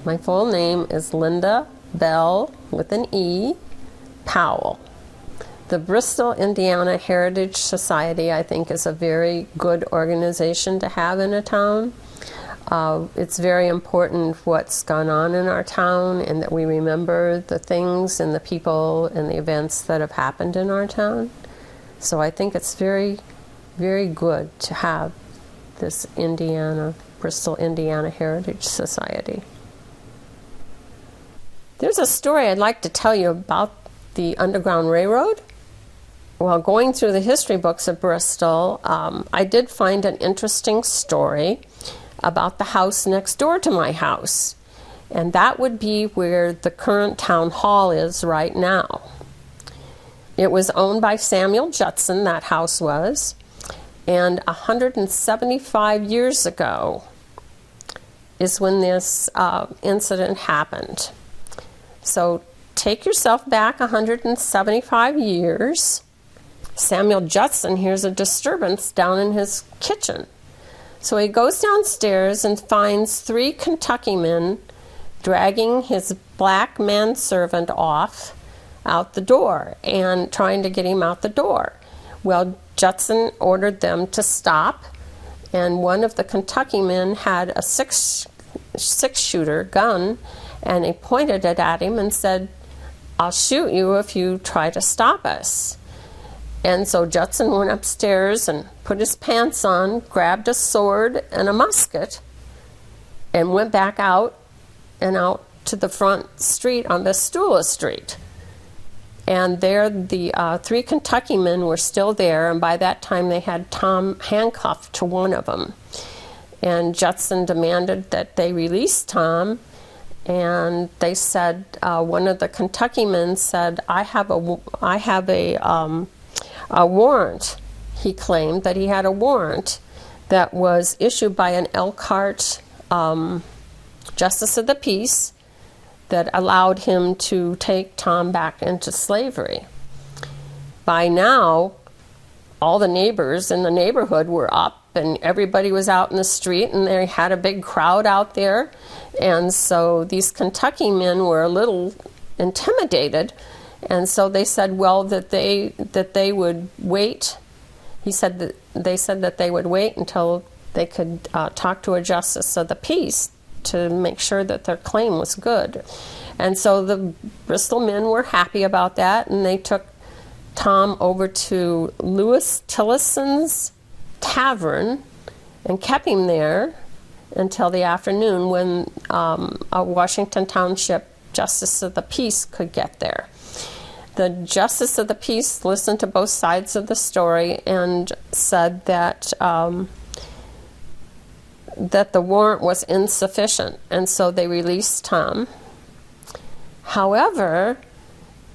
My full name is Linda Bell, with an E, Powell. The Bristol, Indiana Heritage Society, I think, is a very good organization to have in a town. It's very important what's gone on in our town, and that we remember the things and the people and the events that have happened in our town. So I think it's very, very good to have this Bristol, Indiana Heritage Society. There's a story I'd like to tell you about the Underground Railroad. While going through the history books of Bristol, I did find an interesting story about the house next door to my house. And that would be where the current town hall is right now. It was owned by Samuel Judson, that house was. And 175 years ago is when this incident happened. So take yourself back 175 years. Samuel Judson hears a disturbance down in his kitchen. So he goes downstairs and finds 3 Kentucky men dragging his black manservant off out the door and trying to get him out the door. Well, Judson ordered them to stop, and one of the Kentucky men had a six-shooter gun, and he pointed it at him and said, "I'll shoot you if you try to stop us." And so Judson went upstairs and put his pants on, grabbed a sword and a musket, and went back out to the front street on Vestula Street. And there the 3 Kentucky men were still there, and by that time they had Tom handcuffed to one of them. And Judson demanded that they release Tom, and they said, one of the Kentucky men said, I have a warrant. He claimed that he had a warrant that was issued by an Elkhart Justice of the Peace that allowed him to take Tom back into slavery. By now, all the neighbors in the neighborhood were up, and everybody was out in the street, and they had a big crowd out there. And so these Kentucky men were a little intimidated. And so they said, well, that they would wait. They said that they would wait until they could talk to a justice of the peace to make sure that their claim was good. And so the Bristol men were happy about that, and they took Tom over to Lewis Tillison's tavern and kept him there until the afternoon when a Washington Township Justice of the Peace could get there. The Justice of the Peace listened to both sides of the story and said that that the warrant was insufficient, and so they released Tom. However,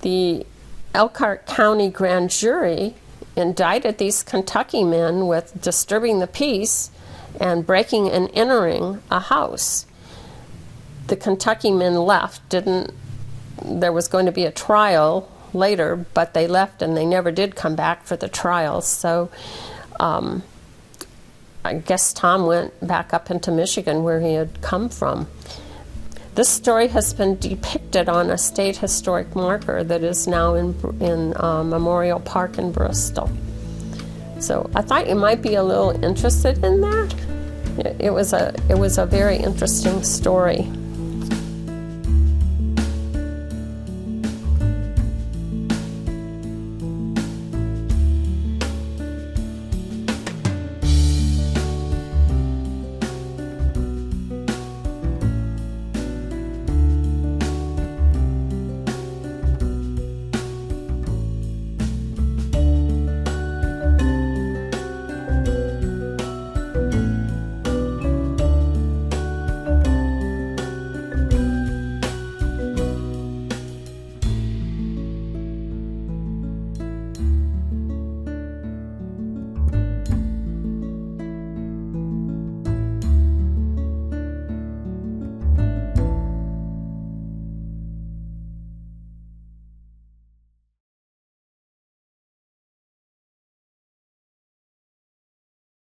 the Elkhart County grand jury indicted these Kentucky men with disturbing the peace and breaking and entering a house. The Kentucky men left. There was going to be a trial later, but they left and they never did come back for the trial. So I guess Tom went back up into Michigan where he had come from. This story has been depicted on a state historic marker that is now in Memorial Park in Bristol. So I thought you might be a little interested in that. It was a very interesting story.